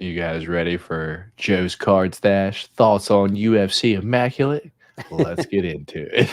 You guys ready for Joe's Card Stash? Thoughts on UFC Immaculate? Let's get into it.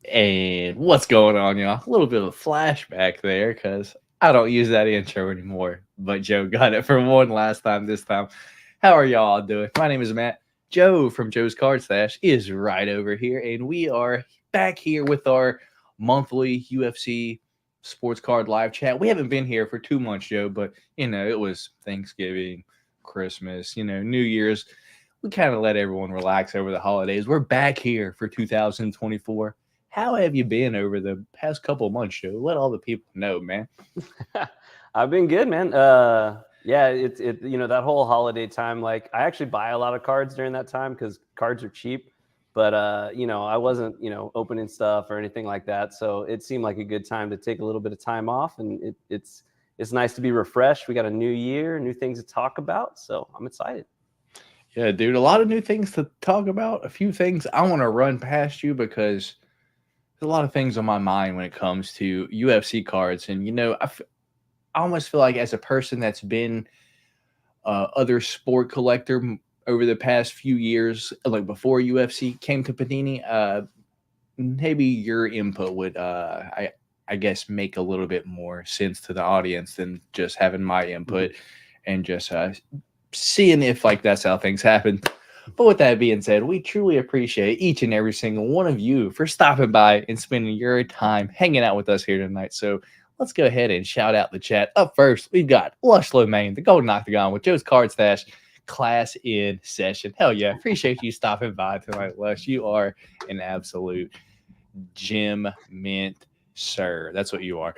And what's going on, y'all? A little bit of a flashback there because I don't use that intro anymore. But Joe got it for one last time this time. How are y'all doing? My name is Matt. Joe from Joe's Card Stash is right over here. And we are back here with our monthly UFC Sports Card live chat. We haven't been here for 2 months, Joe, but, it was Thanksgiving, Christmas, New Year's. We kind of let everyone relax over the holidays. We're back here for 2024. How have you been over the past couple of months, Joe? Let all the people know, man. I've been good, man. Yeah, it's that whole holiday time. Like, I actually buy a lot of cards during that time because cards are cheap. But I wasn't opening stuff or anything like that. So it seemed like a good time to take a little bit of time off, and it's nice to be refreshed. We got a new year, new things to talk about. So I'm excited. Yeah, dude, a lot of new things to talk about. A few things I want to run past you because there's a lot of things on my mind when it comes to UFC cards. And, I almost feel like as a person that's been other sport collector over the past few years, like before UFC came to Panini, maybe your input would, I guess, make a little bit more sense to the audience than just having my input and just seeing if like that's how things happen. But with that being said, we truly appreciate each and every single one of you for stopping by and spending your time hanging out with us here tonight. So let's go ahead and shout out the chat. Up first, we've got Lush Low Main, the Golden Octagon with Joe's Card Stash class in session. Hell yeah. Appreciate you stopping by tonight, Lush. You are an absolute gem mint, sir. That's what you are.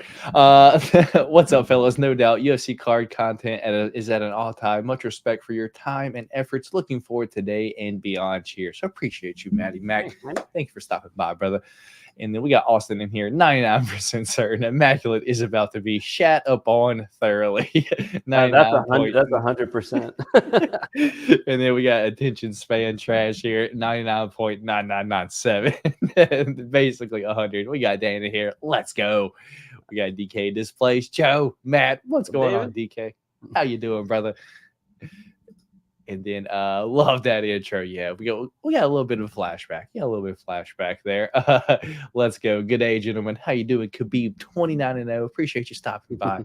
What's up, fellas? No doubt UFC card content is at an all-time. Much respect for your time and efforts. Looking forward today and beyond. Cheers. So appreciate you, Matty Mac. Thank you for stopping by, brother. And then we got Austin in here, 99% certain Immaculate is about to be shat up on thoroughly. That's 100%. And then we got attention span trash here, 99.9997. Basically 100. We got Dana here. Let's go. We got DK displays. Joe, Matt, what's going on, DK? How you doing, brother? And then love that intro. Yeah, we got a little bit of a flashback. Yeah, a little bit of flashback there. Let's go. Good day, gentlemen. How you doing? Khabib 29-0. Appreciate you stopping by.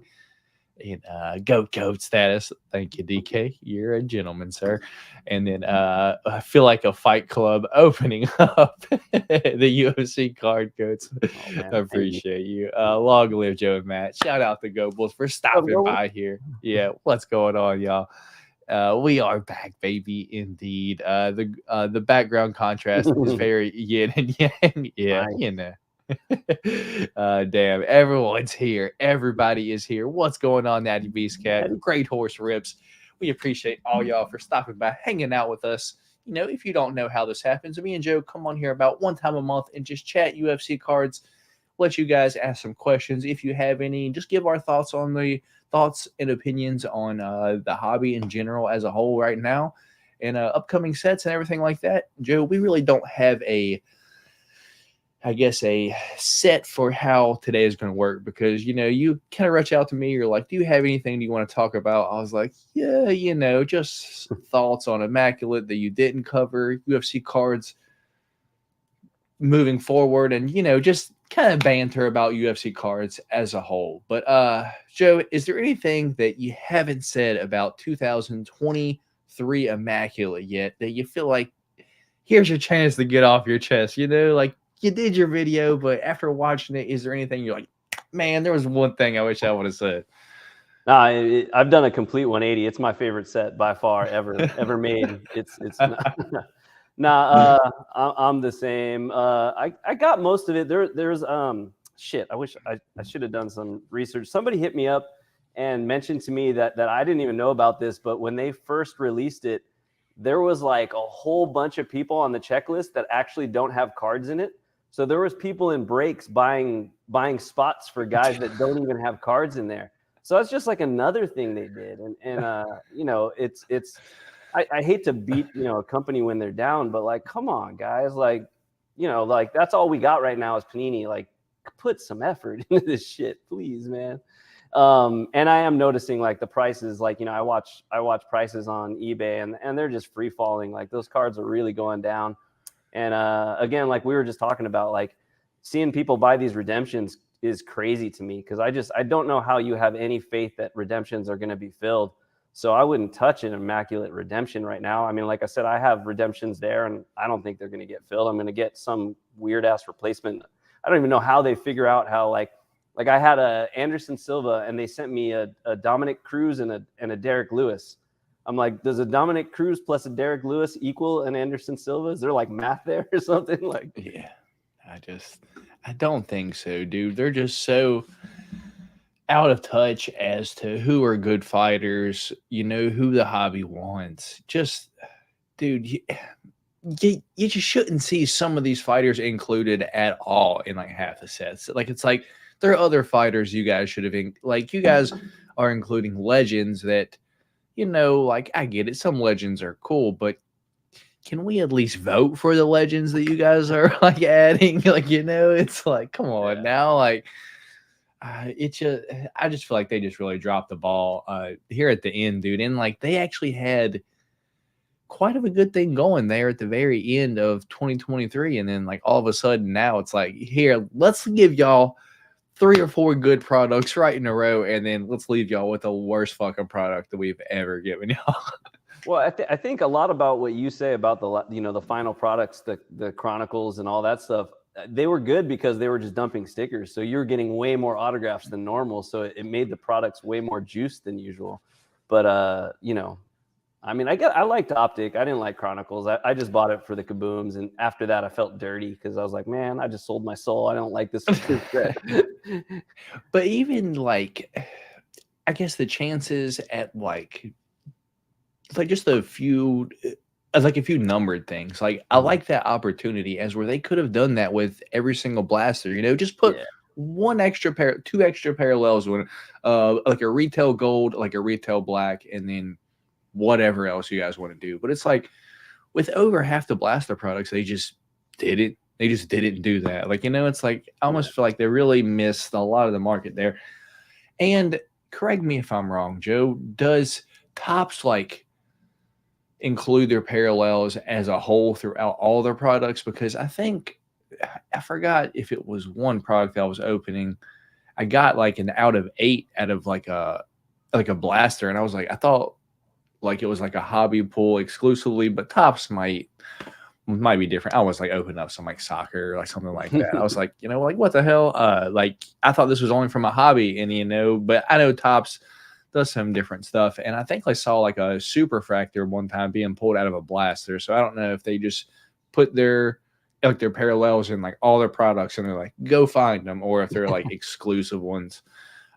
And goat status. Thank you, DK. You're a gentleman, sir. And then I feel like a Fight Club opening up the UFC card goats. I appreciate you. Long live Joe and Matt. Shout out to Go Bulls for stopping by here. Yeah, what's going on, y'all? We are back, baby. Indeed. The background contrast is very yin and yang. Yeah, nice. Damn, everyone's here. Everybody is here. What's going on, Natty Beast Cat? Great Horse Rips. We appreciate all y'all for stopping by, hanging out with us. If you don't know how this happens, me and Joe come on here about one time a month and just chat UFC cards. Let you guys ask some questions if you have any. Just give our thoughts on the thoughts and opinions on the hobby in general as a whole right now and upcoming sets and everything like that. Joe, we really don't have a set for how today is going to work because, you kind of reach out to me. You're like, do you have anything you want to talk about? I was like, yeah, just thoughts on Immaculate that you didn't cover, UFC cards moving forward, and, just kind of banter about UFC cards as a whole. But Joe, is there anything that you haven't said about 2023 Immaculate yet that you feel like here's your chance to get off your chest? Like you did your video, but after watching it, is there anything you're like, man, there was one thing I wish I would have said? I've done a complete 180. It's my favorite set by far ever made. It's I'm the same. I got most of it. There's shit. I wish I should have done some research. Somebody hit me up and mentioned to me that I didn't even know about this, but when they first released it, there was like a whole bunch of people on the checklist that actually don't have cards in it. So there was people in breaks buying spots for guys that don't even have cards in there. So it's just like another thing they did. And you know, I hate to beat, you know, a company when they're down, but like, come on, guys. Like, you know, like that's all we got right now is Panini. Like, put some effort into this shit, please, man. And I am noticing like the prices, like, you know, I watch prices on eBay and they're just free falling. Like those cards are really going down. And again, like we were just talking about, like seeing people buy these redemptions is crazy to me, because I don't know how you have any faith that redemptions are going to be filled. So I wouldn't touch an immaculate redemption right now. I mean, like I said, I have redemptions there and I don't think they're going to get filled. I'm going to get some weird ass replacement. I don't even know how they figure out how, like I had a Anderson Silva and they sent me a Dominic Cruz and a Derek Lewis. I'm like, does a Dominic Cruz plus a Derek Lewis equal an Anderson Silva? Is there like math there or something? Like, yeah, I don't think so, dude. They're just so out of touch as to who are good fighters, you know, who the hobby wants. Just, dude, you just shouldn't see some of these fighters included at all in like half the sets. Like, it's like there are other fighters you guys should have, like, you guys are including legends that, you know, like, I get it. Some legends are cool, but can we at least vote for the legends that you guys are like adding? Like, you know, it's like, come on now. Like, I just feel like they just really dropped the ball here at the end, dude. And like, they actually had quite of a good thing going there at the very end of 2023. And then like all of a sudden now it's like, here, let's give y'all 3 or 4 good products right in a row, and then let's leave y'all with the worst fucking product that we've ever given y'all. well, I think a lot about what you say about the final products, the Chronicles and all that stuff. They were good because they were just dumping stickers. So you're getting way more autographs than normal. So it made the products way more juice than usual. But, you know, I mean, I liked Optic. I didn't like Chronicles. I just bought it for the kabooms. And after that, I felt dirty because I was like, man, I just sold my soul. I don't like this. But even like, I guess the chances at like just a few numbered things. Like, I like that opportunity as where they could have done that with every single blaster, you know, just put 2 extra parallels with like a retail gold, like a retail black, and then whatever else you guys want to do. But it's like with over half the blaster products, they just didn't do that. Like, you know, it's like I almost feel like they really missed a lot of the market there. And correct me if I'm wrong, Joe, does Topps like include their parallels as a whole throughout all their products? Because I forgot if it was one product that I was opening, I got like an out of 8 out of like a blaster, and I was like, I thought like it was like a hobby pool exclusively, but Topps might be different. I was like opening up some like soccer or like something like that. I was like, you know, like what the hell? Like I thought this was only from a hobby, and you know, but I know Topps does some different stuff. And I think I saw like a superfractor one time being pulled out of a blaster. So I don't know if they just put their parallels in like all their products and they're like, go find them, or if they're like exclusive ones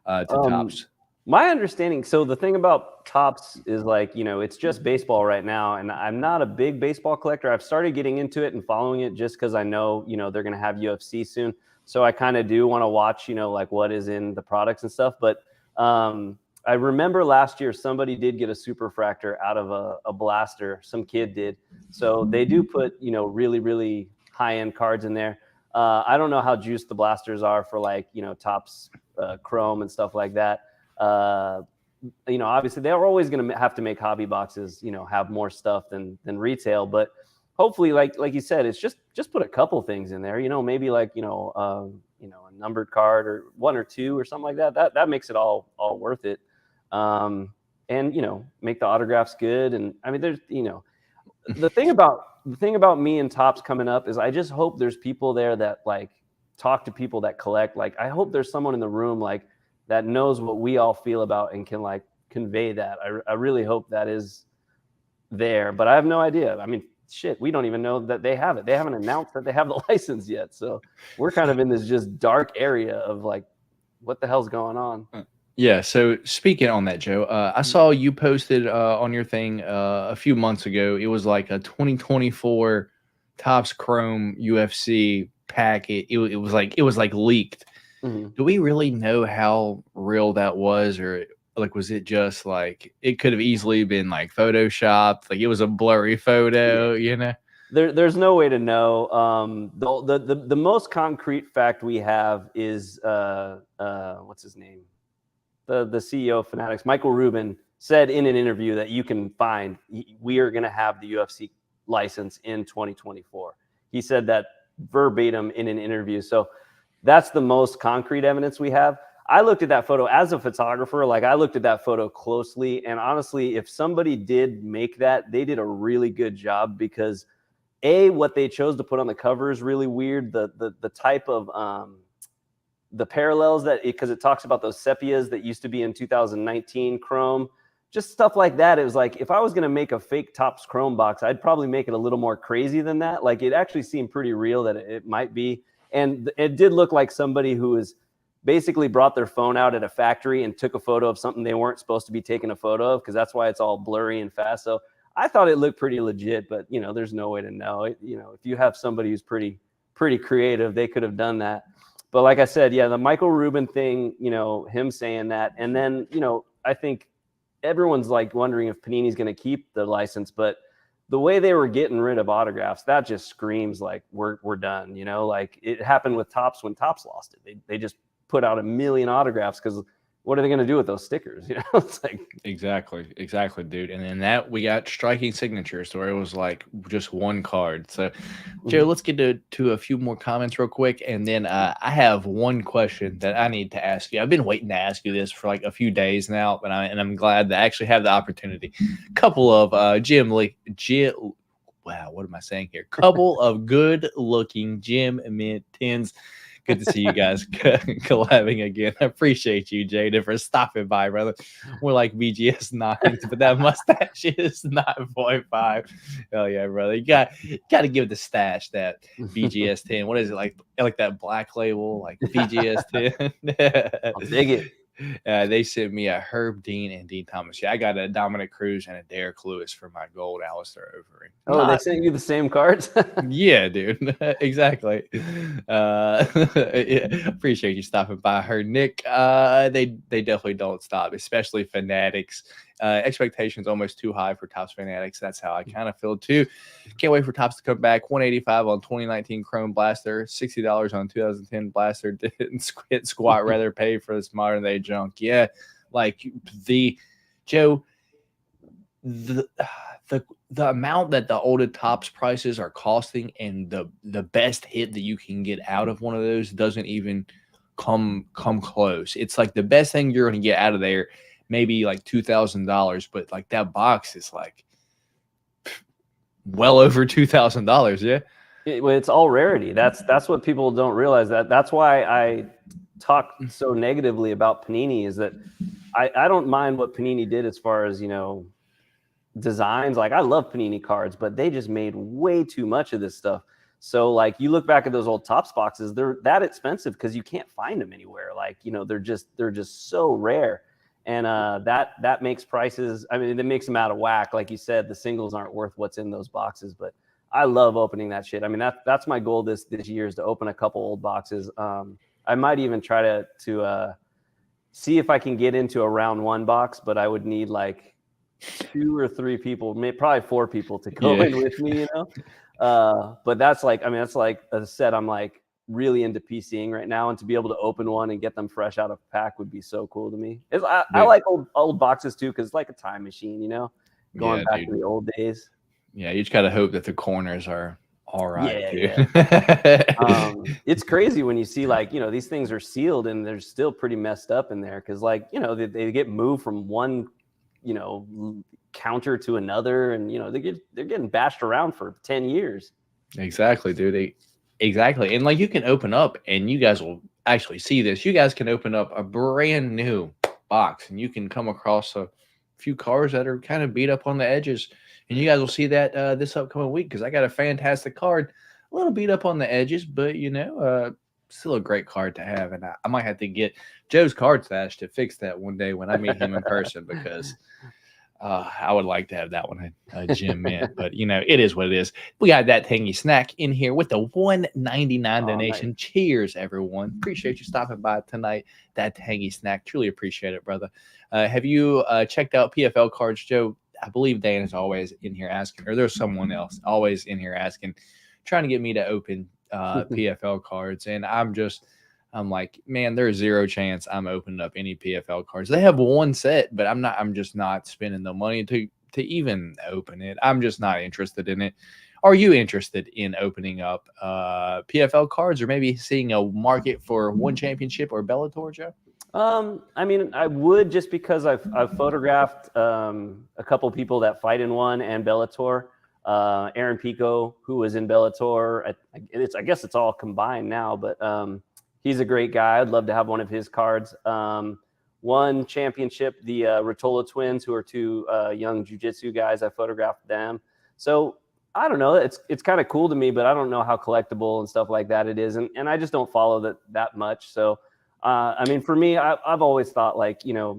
to Topps. My understanding, so the thing about Topps is like, you know, it's just baseball right now, and I'm not a big baseball collector. I've started getting into it and following it just because I know, you know, they're going to have UFC soon. So I kind of do want to watch, you know, like what is in the products and stuff. But I remember last year somebody did get a superfractor out of a blaster. Some kid did. So they do put, you know, really, really high-end cards in there. I don't know how juiced the blasters are for like, you know, Topps Chrome and stuff like that. You know, obviously they're always going to have to make hobby boxes, you know, have more stuff than retail. But hopefully, like you said, it's just put a couple things in there, you know, maybe like, you know, a numbered card or 1 or 2 or something like that. That makes it all worth it. And, you know, make the autographs good. And I mean, there's, you know, the thing about me and Topps coming up is I just hope there's people there that like talk to people that collect. Like, I hope there's someone in the room like that knows what we all feel about and can like convey that. I really hope that is there, but I have no idea. I mean, shit, we don't even know that they have it. They haven't announced that they have the license yet. So we're kind of in this just dark area of like, what the hell's going on? Yeah. So speaking on that, Joe, I saw you posted on your thing a few months ago. It was like a 2024 Topps Chrome UFC packet. It was like leaked. Mhm. Do we really know how real that was, or like was it just like it could have easily been like photoshopped? Like it was a blurry Yeah. photo, you know? There's no way to know. The most concrete fact we have is what's his name? The CEO of Fanatics, Michael Rubin, said in an interview that you can find we are going to have the UFC license in 2024. He said that verbatim in an interview. So that's the most concrete evidence we have. I looked at that photo as a photographer. Like, I looked at that photo closely, and honestly, if somebody did make that, they did a really good job, because what they chose to put on the cover is really weird. The type of the parallels that, because it talks about those sepias that used to be in 2019 Chrome, just stuff like that. It was like, if I was going to make a fake Topps Chrome box, I'd probably make it a little more crazy than that. Like, it actually seemed pretty real that it might be. And it did look like somebody who was basically brought their phone out at a factory and took a photo of something they weren't supposed to be taking a photo of, because that's why it's all blurry and fast. So I thought it looked pretty legit, but there's no way to know. If you have somebody who's pretty creative, they could have done that. But like I said, yeah, the Michael Rubin thing, him saying that, and then I think everyone's like wondering if Panini's going to keep the license, but the way they were getting rid of autographs, that just screams like we're done. Like it happened with Topps when Topps lost it. They just put out 1 million autographs, because what are they going to do with those stickers? It's like, Exactly, dude. And then that we got striking signatures where it was like just one card. So, Joe, let's get to a few more comments real quick, and then I have one question that I need to ask you. I've been waiting to ask you this for like a few days now, and I'm glad to actually have the opportunity. Couple of wow, what am I saying here? Couple of good-looking Gym Mint 10s. Good to see you guys collabing again. I appreciate you, Jaden, for stopping by, brother. We're like BGS 9s, but that mustache is 9.5. Hell yeah, brother. You got to give the stash that BGS 10. What is it, like that black label, like BGS 10? I'll dig it. They sent me a Herb Dean and Dean Thomas. Yeah, I got a Dominic Cruz and a Derek Lewis for my gold Alistair Overeem. Oh, they sent you the same cards? Yeah, dude. Exactly. Appreciate you stopping by. Her Nick, they definitely don't stop, especially Fanatics. Expectations almost too high for Topps Fanatics. That's how I kind of feel too. Can't wait for Topps to come back. 185 on 2019 Chrome Blaster, $60 on 2010 Blaster. Didn't hit squat, rather pay for this modern day junk. Yeah, like Joe, the amount that the older Topps prices are costing, and the best hit that you can get out of one of those doesn't even come close. It's like the best thing you're going to get out of there, maybe like $2,000, but like that box is like well over $2,000. Yeah. It's all rarity. That's what people don't realize. That's why I talk so negatively about Panini, is that I don't mind what Panini did as far as designs. Like, I love Panini cards, but they just made way too much of this stuff. So like, you look back at those old Topps boxes, they're that expensive because you can't find them anywhere. Like, they're just so rare. And that makes prices, I mean, it makes them out of whack. Like you said, the singles aren't worth what's in those boxes, but I love opening that shit. I mean, that's my goal this year, is to open a couple old boxes. I might even try to see if I can get into a round one box, but I would need like 2 or 3 people, maybe probably 4 people to go in with me, but that's like, I mean, that's like, as I said, I'm like really into PCing right now, and to be able to open one and get them fresh out of pack would be so cool to me. I like old boxes too, because it's like a time machine, going back to the old days. Yeah, you just gotta hope that the corners are all right. Yeah. It's crazy when you see, like, these things are sealed and they're still pretty messed up in there, because like, they get moved from one counter to another, and they're getting bashed around for 10 years. Exactly, dude. Exactly. And like, you can open up, and you guys will actually see this. You guys can open up a brand new box, and you can come across a few cars that are kind of beat up on the edges, and you guys will see that this upcoming week, because I got a fantastic card, a little beat up on the edges, but still a great card to have, and I might have to get Joe's card stash to fix that one day when I meet him in person because I would like to have that one a gym mint, but it is what it is. We got that tangy snack in here with the $1.99 donation. Nice. Cheers, everyone! Appreciate you stopping by tonight. That tangy snack, truly appreciate it, brother. Have you checked out PFL cards, Joe? I believe Dan is always in here asking, or there's someone else always in here asking, trying to get me to open PFL cards, and I'm like, man, there's zero chance I'm opening up any PFL cards. They have one set, but I'm just not spending the money to even open it. I'm just not interested in it. Are you interested in opening up PFL cards, or maybe seeing a market for one championship or Bellator, Joe? I mean, I would, just because I've photographed a couple people that fight in one and Bellator. Aaron Pico, who was in Bellator. I guess it's all combined now, but he's a great guy. I'd love to have one of his cards. One championship, the Rotolo twins, who are two young jiu-jitsu guys. I photographed them. So I don't know. It's kind of cool to me, but I don't know how collectible and stuff like that it is. And I just don't follow that much. So, I mean, for me, I've always thought, like, I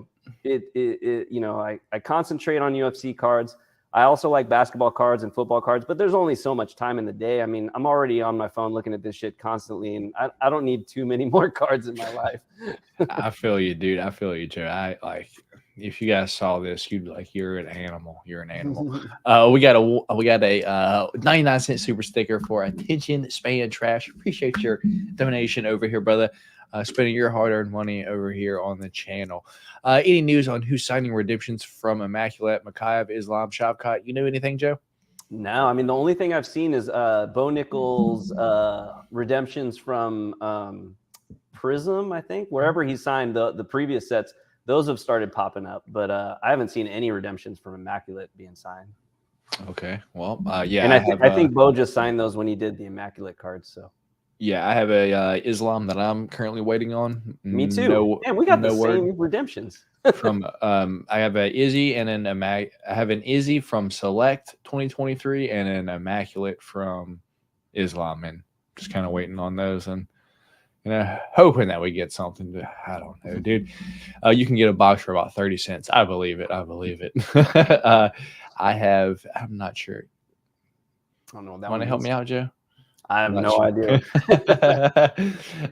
concentrate on UFC cards. I also like basketball cards and football cards, but there's only so much time in the day. I mean, I'm already on my phone looking at this shit constantly, and I don't need too many more cards in my life. I feel you, dude. I feel you, Joe. I like, if you guys saw this, you'd be like, you're an animal. You're an animal. We got a 99-cent super sticker for Attention Span Trash. Appreciate your donation over here, brother. Spending your hard-earned money over here on the channel. Any news on who's signing redemptions from Immaculate, Makayev, Islam, Shavkat? You know anything, Joe? No, I mean, the only thing I've seen is Bo Nichols' redemptions from Prism, I think. Wherever he signed the previous sets, those have started popping up. But I haven't seen any redemptions from Immaculate being signed. Okay, well, yeah. And I think Bo just signed those when he did the Immaculate cards, so. Yeah, I have a Islam that I'm currently waiting on. Me too. Man, we got the same redemptions. From I have a Izzy and I have an Izzy from Select 2023 and an Immaculate from Islam, and just kind of waiting on those and hoping that we get something. I don't know, dude. You can get a box for about 30 cents. I believe it. I'm not sure. I don't know. That Want to help me out, Joe? I have no idea.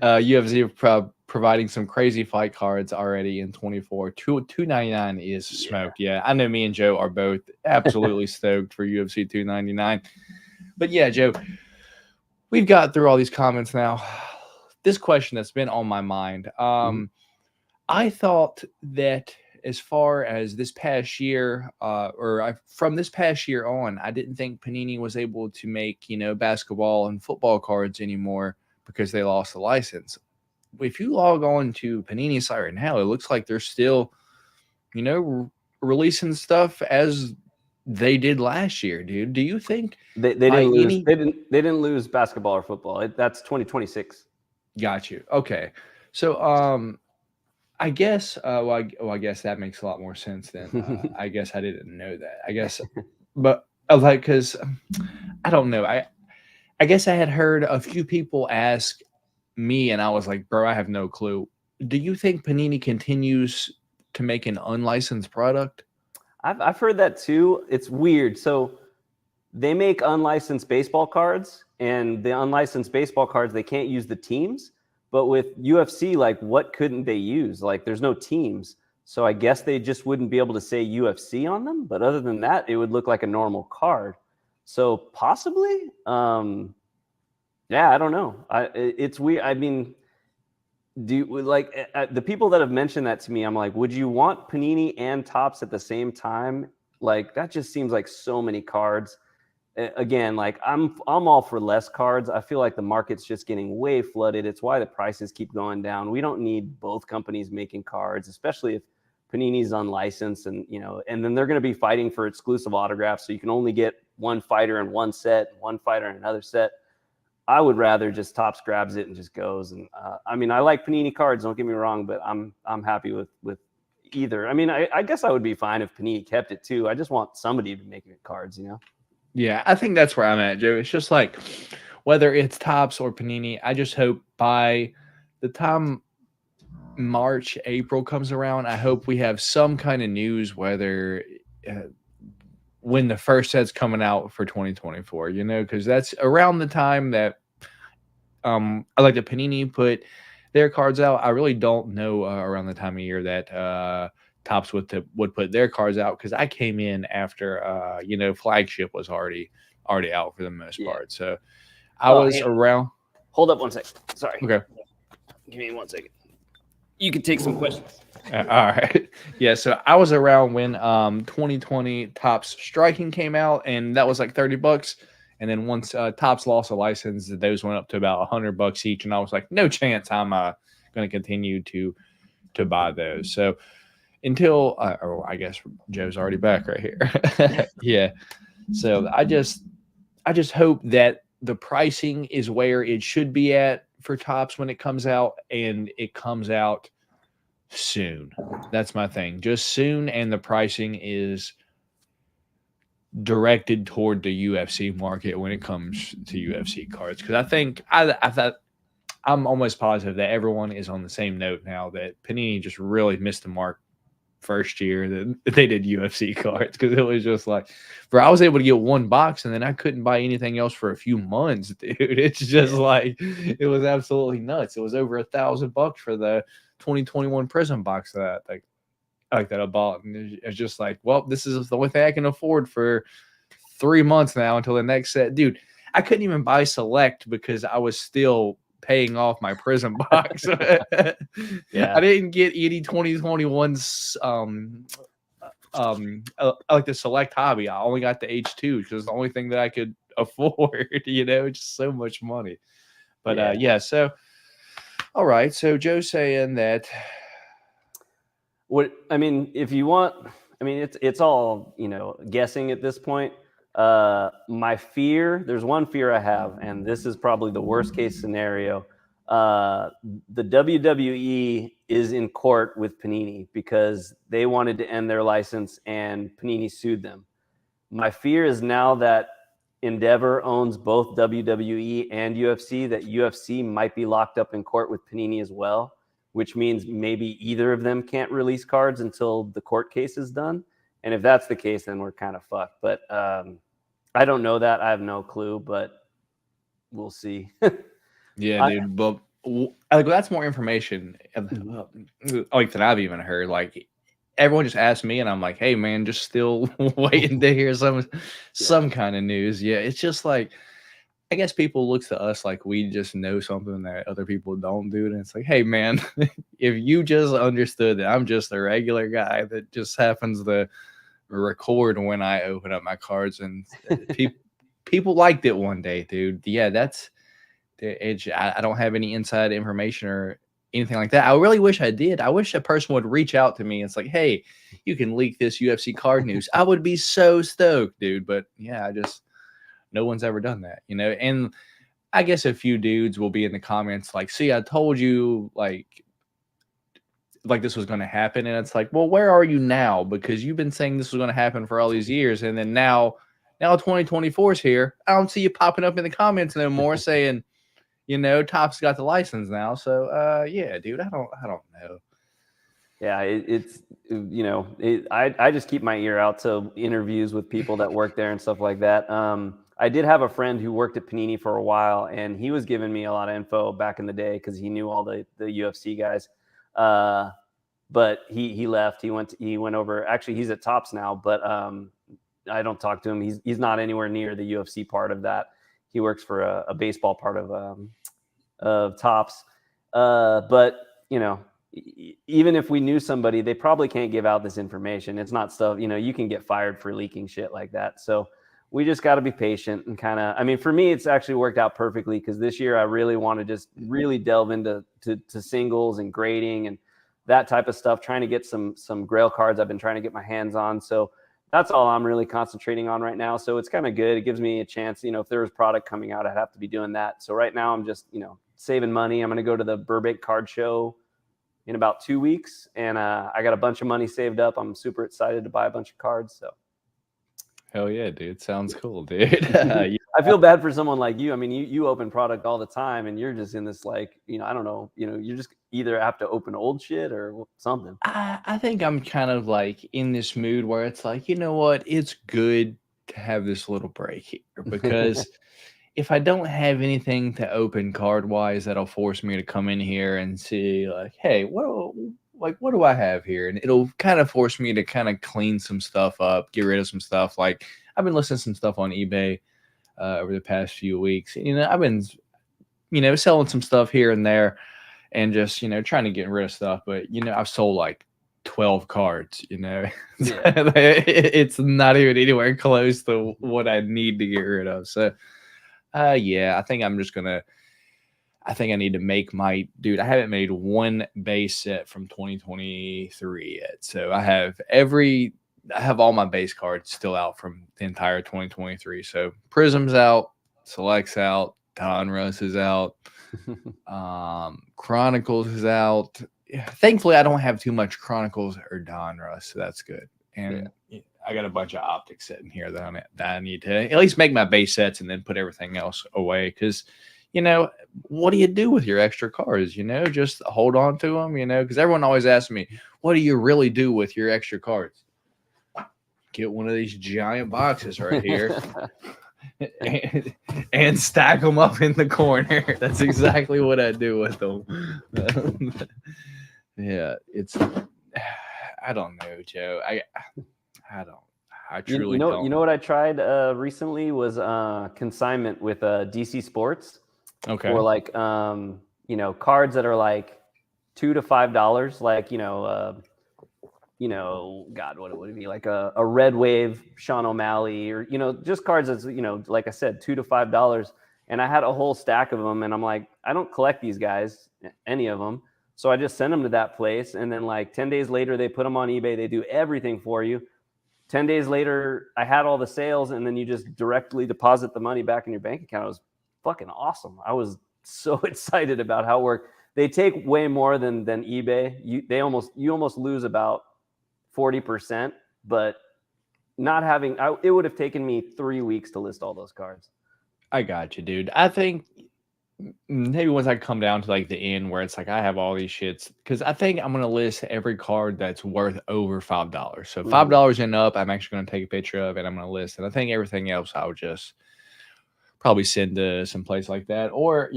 UFC providing some crazy fight cards already in 24. $299 is smoked. Yeah, I know me and Joe are both absolutely stoked for UFC 299. But yeah, Joe, we've got through all these comments now. This question that's been on my mind. I thought that as far as this past year, from this past year on, I didn't think Panini was able to make, basketball and football cards anymore because they lost the license. If you log on to Panini's site right now, it looks like they're still, releasing stuff as they did last year, dude. Do you think they didn't lose basketball or football? That's 2026. Got you. Okay. So, I guess, I guess that makes a lot more sense then. I guess I didn't know that. I guess, but because I don't know. I guess I had heard a few people ask me, and I was like, bro, I have no clue. Do you think Panini continues to make an unlicensed product? I've heard that too. It's weird. So they make unlicensed baseball cards, and the unlicensed baseball cards, they can't use the teams. But with UFC, like, what couldn't they use? Like, there's no teams. So I guess they just wouldn't be able to say UFC on them. But other than that, it would look like a normal card. So possibly, yeah, I don't know. It's weird. I mean, the people that have mentioned that to me, I'm like, would you want Panini and Topps at the same time? Like, that just seems like so many cards. Again, like, I'm all for less cards. I feel like the market's just getting way flooded. It's why the prices keep going down. We don't need both companies making cards, especially if Panini's unlicensed, and then they're going to be fighting for exclusive autographs. So you can only get one fighter in one set, one fighter in another set. I would rather just Topps grabs it and just goes. And I mean, I like Panini cards, don't get me wrong, but I'm happy with either. I mean, I guess I would be fine if Panini kept it too. I just want somebody to make cards, Yeah, I think that's where I'm at, Joe. It's just like, whether it's Topps or Panini, I just hope by the time March, April comes around, I hope we have some kind of news, whether when the first set's coming out for 2024, because that's around the time that I like the Panini put their cards out. I really don't know around the time of year that Topps would put their cards out, because I came in after Flagship was already out for the most part. So I was around. Hold up 1 second. Sorry. Okay. Give me 1 second. You can take some questions. All right. Yeah, so I was around when 2020 Topps Striking came out, and that was like $30. And then once Topps lost a license, those went up to about $100 each, and I was like, no chance I'm going to continue to buy those. So until I guess Joe's already back right here. Yeah. So I just hope that the pricing is where it should be at for Topps when it comes out, and it comes out soon. That's my thing. Just soon, and the pricing is directed toward the UFC market when it comes to UFC cards. Because I think I'm almost positive that everyone is on the same note now that Panini just really missed the mark first year that they did UFC cards, because it was just like, bro, I was able to get one box and then I couldn't buy anything else for a few months, dude. It's just like, it was absolutely nuts. It was over $1,000 for the 2021 Prism box that I bought, and it's just like, well, this is the only thing I can afford for 3 months now until the next set, dude. I couldn't even buy Select because I was still paying off my Prism box. Yeah, I didn't get any 2021's like the Select Hobby. I only got the H2 because it's the only thing that I could afford. Just so much money. But yeah. So all right. So Joe's saying that. If you want, it's all guessing at this point. My fear, there's one fear I have, and this is probably the worst case scenario. The WWE is in court with Panini because they wanted to end their license and Panini sued them. My fear is now that Endeavor owns both WWE and UFC, that UFC might be locked up in court with Panini as well, which means maybe either of them can't release cards until the court case is done. And if that's the case, then we're kind of fucked. But I don't know that. I have no clue, but we'll see. Yeah, dude. But that's more information like that I've even heard. Like, everyone just asked me, and I'm like, hey, man, just still waiting to hear some kind of news. Yeah, it's just like, I guess people look to us like we just know something that other people don't do. And it's like, hey, man, if you just understood that I'm just a regular guy that just happens to record when I open up my cards, and people liked it one day, dude. Yeah, that's it. I don't have any inside information or anything like that. I really wish I did. I wish a person would reach out to me. It's like, hey, you can leak this UFC card news. I would be so stoked, dude. But yeah, no one's ever done that, and I guess a few dudes will be in the comments like, see, I told you like this was going to happen. And it's like, well, where are you now? Because you've been saying this was going to happen for all these years. And then now 2024 is here. I don't see you popping up in the comments no more saying, Topps got the license now. So yeah, dude, I don't know. Yeah, I just keep my ear out to interviews with people that work there and stuff like that. I did have a friend who worked at Panini for a while, and he was giving me a lot of info back in the day because he knew all the UFC guys. But he left. He went over. Actually, he's at Topps now, but I don't talk to him. He's not anywhere near the UFC part of that. He works for a baseball part of Topps. But even if we knew somebody, they probably can't give out this information. It's not stuff, you can get fired for leaking shit like that. So we just got to be patient and kind of, for me, it's actually worked out perfectly because this year I really want to just really delve into singles and grading and that type of stuff, trying to get some grail cards I've been trying to get my hands on. So that's all I'm really concentrating on right now. So it's kind of good. It gives me a chance, if there was product coming out, I'd have to be doing that. So right now I'm just, saving money. I'm going to go to the Burbank card show in about 2 weeks. And I got a bunch of money saved up. I'm super excited to buy a bunch of cards. So. Hell yeah, dude. Sounds cool, dude. I feel bad for someone like you. I mean, you open product all the time, and you're just in this like, I don't know, you just either have to open old shit or something. I think I'm kind of like in this mood where it's like, you know what? It's good to have this little break here because if I don't have anything to open card wise, that'll force me to come in here and see like, hey, what do I have here? And it'll kind of force me to kind of clean some stuff up, get rid of some stuff. Like I've been listing some stuff on eBay over the past few weeks. I've been, selling some stuff here and there and just, trying to get rid of stuff. But, I've sold like 12 cards, Yeah. it's not even anywhere close to what I need to get rid of. So, yeah, I think I need to make I haven't made one base set from 2023 yet. So I have all my base cards still out from the entire 2023. So Prism's out, Select's out, Donruss is out, Chronicles is out. Thankfully, I don't have too much Chronicles or Donruss, so that's good. And I got a bunch of optics sitting here that I need to at least make my base sets and then put everything else away. Because, what do you do with your extra cards? Just hold on to them, because everyone always asks me, what do you really do with your extra cards? Get one of these giant boxes right here and stack them up in the corner. That's exactly what I do with them. Yeah, I don't know, Joe. I truly don't. You know what I tried recently was consignment with DC Sports. Okay. Or like cards that are like $2 to $5, like God, what would it be, like a Red Wave Sean O'Malley, or just cards that's like I said, $2 to $5. And I had a whole stack of them, and I'm like, I don't collect these guys, any of them, so I just send them to that place, and then like 10 days later they put them on eBay. They do everything for you. 10 days later I had all the sales, and then you just directly deposit the money back in your bank account. It was fucking awesome. I was so excited about how it worked. They take way more than eBay. You almost lose about 40%, but not having, it would have taken me 3 weeks to list all those cards. I got you, dude. I think maybe once I come down to like the end where it's like I have all these shits, because I think I'm gonna list every card that's worth over $5. So $5 and up, I'm actually gonna take a picture of it. I'm gonna list it. I think everything else I'll just probably send to some place like that. Or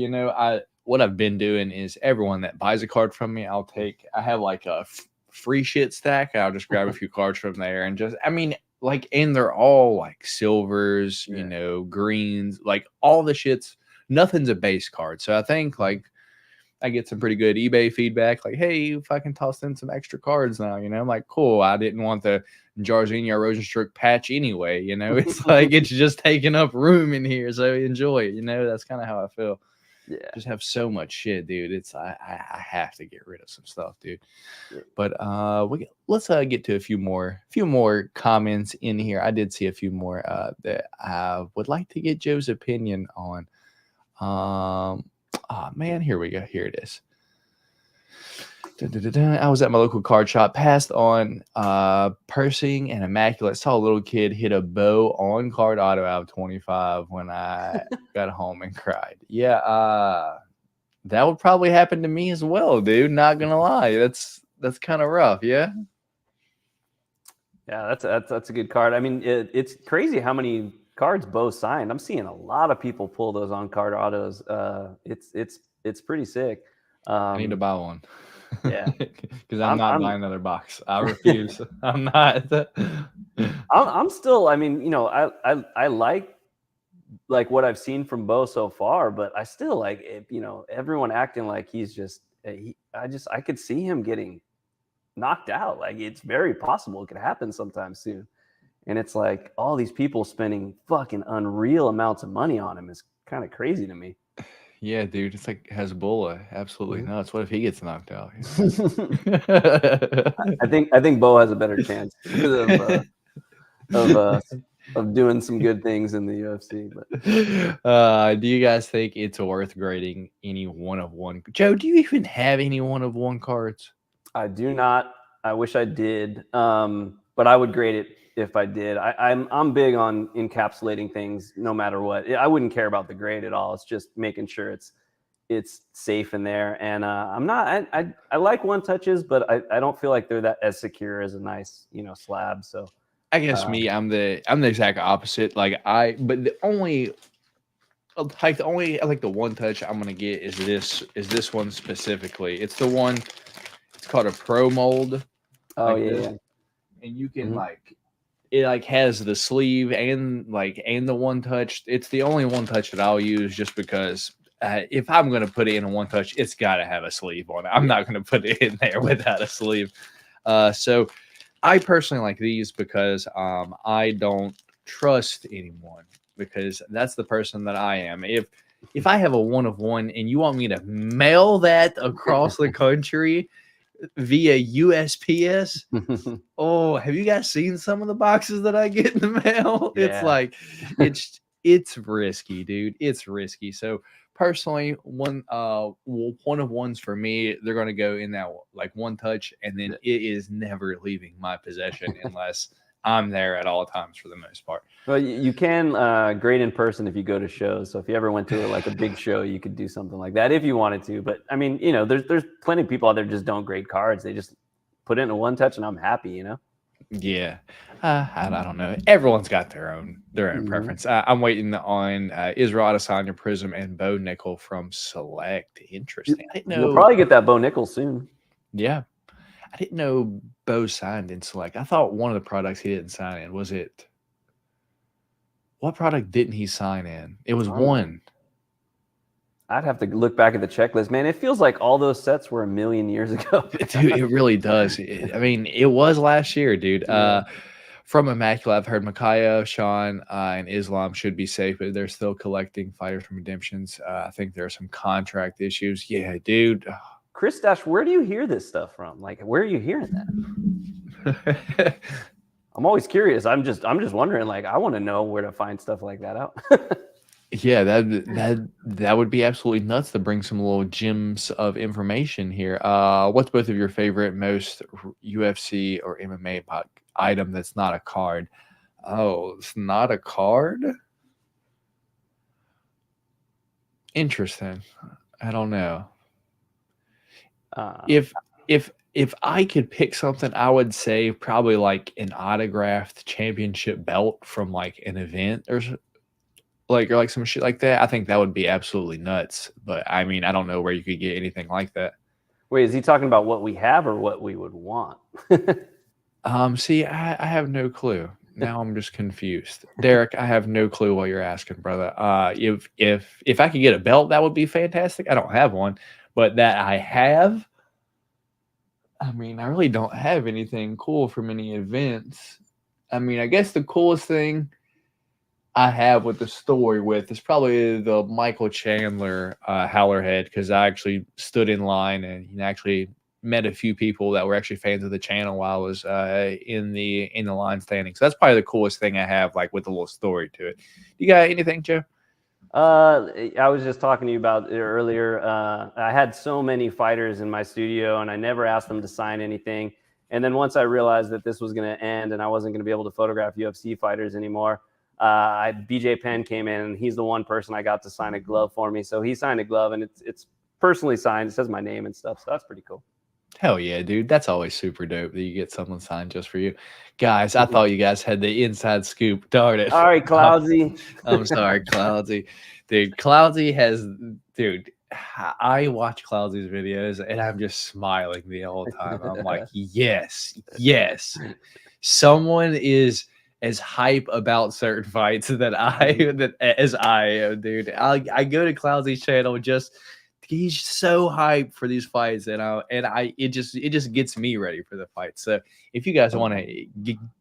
what I've been doing is everyone that buys a card from me, I have like a free shit stack. I'll just grab a few cards from there and and they're all like silvers, greens, like all the shits. Nothing's a base card. So I think like I get some pretty good eBay feedback, like, hey, if I can toss in some extra cards now, I'm like, cool. I didn't want the Jarzinia Rosenstruck patch anyway, it's like it's just taking up room in here, so enjoy it. That's kind of how I feel. Yeah, just have so much shit, dude. I have to get rid of some stuff, dude. But let's get to a few more comments in here. I did see a few more that I would like to get Joe's opinion on. Oh man, here we go. Here it is. I was at my local card shop, passed on Pursing and Immaculate. Saw a little kid hit a bow on card auto out of 25 when I got home and cried. Yeah, that would probably happen to me as well, dude. Not gonna lie, that's kind of rough. Yeah. Yeah, that's a good card. I mean, it's crazy how many cards Bo signed. I'm seeing a lot of people pull those on card autos. It's pretty sick. I need to buy one. Yeah, because I'm not buying another box. I refuse. I'm not. I'm still. I mean, I like what I've seen from Bo so far, but I still like everyone acting like he's just. I could see him getting knocked out. Like it's very possible it could happen sometime soon. And it's like all these people spending fucking unreal amounts of money on him is kind of crazy to me. Yeah, dude, it's like Hezbollah. Absolutely nuts. What if he gets knocked out? I think Bo has a better chance of doing some good things in the UFC. But do you guys think it's worth grading any one of one? Joe, do you even have any one of one cards? I do not. I wish I did. But I would grade it if I did. I'm big on encapsulating things no matter what. I wouldn't care about the grade at all. It's just making sure it's safe in there. And I like one touches, but I don't feel like they're that as secure as a nice, slab. So I guess I'm the exact opposite. But the only I like the one touch I'm gonna get is this one specifically. It's the one. It's called a Pro Mold. Oh yeah. And you can it has the sleeve and the one touch. It's the only one touch that I'll use just because if I'm gonna put it in a one touch, it's got to have a sleeve on it. I'm not gonna put it in there without a sleeve. So I personally like these because I don't trust anyone, because that's the person that I am. If I have a 1 of 1 and you want me to mail that across the country via USPS, oh, have you guys seen some of the boxes that I get in the mail? Yeah. It's risky, dude. It's risky. So personally, one of ones for me, they're gonna go in that one touch, and then it is never leaving my possession unless I'm there at all times for the most part. Well, you can grade in person if you go to shows. So if you ever went to a big show, you could do something like that if you wanted to. But I mean, there's plenty of people out there just don't grade cards. They just put it in a one touch, and I'm happy. Yeah, I don't know. Everyone's got their own preference. I'm waiting on Israel Adesanya Prism and Bo Nickel from Select. Interesting. I didn't know. You'll probably get that Bo Nickel soon. Yeah, I didn't know Bo signed in Select. I thought one of the products he didn't sign in was it. What product didn't he sign in? It was one. I'd have to look back at the checklist, man. It feels like all those sets were a million years ago. Dude, it really does. I mean, it was last year, dude. Yeah. From Immaculate, I've heard Micaiah, Sean, and Islam should be safe, but they're still collecting fighters from redemptions. I think there are some contract issues. Yeah, dude. Chris Stache, where do you hear this stuff from? Where are you hearing that? I'm always curious. I'm just wondering. I want to know where to find stuff like that out. Yeah, that would be absolutely nuts to bring some little gems of information here. What's both of your favorite most UFC or MMA item that's not a card? Oh, it's not a card? Interesting. I don't know. If I could pick something, I would say probably an autographed championship belt from an event or some shit like that. I think that would be absolutely nuts. But I mean, I don't know where you could get anything like that. Wait, is he talking about what we have or what we would want? See, I have no clue. Now I'm just confused. Derek, I have no clue what you're asking, brother. If I could get a belt, that would be fantastic. I don't have one, but that I have. I mean, I really don't have anything cool from any events. I mean, I guess the coolest thing I have with the story is probably the Michael Chandler howler head, because I actually stood in line and actually met a few people that were actually fans of the channel while I was in the line standing. So that's probably the coolest thing I have, with a little story to it. You got anything, Joe? I was just talking to you about it earlier. I had so many fighters in my studio, and I never asked them to sign anything. And then once I realized that this was going to end and I wasn't going to be able to photograph UFC fighters anymore, BJ Penn came in, and he's the one person I got to sign a glove for me. So he signed a glove, and it's personally signed. It says my name and stuff. So that's pretty cool. Hell yeah, dude. That's always super dope that you get someone signed just for you. Guys, I thought you guys had the inside scoop. Darn it. All right, Cloudsy. I'm sorry, Cloudsy. Dude, Cloudsy dude, I watch Cloudsy's videos and I'm just smiling the whole time. I'm like, yes. Someone is as hype about certain fights as I am, dude. I go to Cloudsy's channel he's so hyped for these fights, it just gets me ready for the fight. So if you guys want to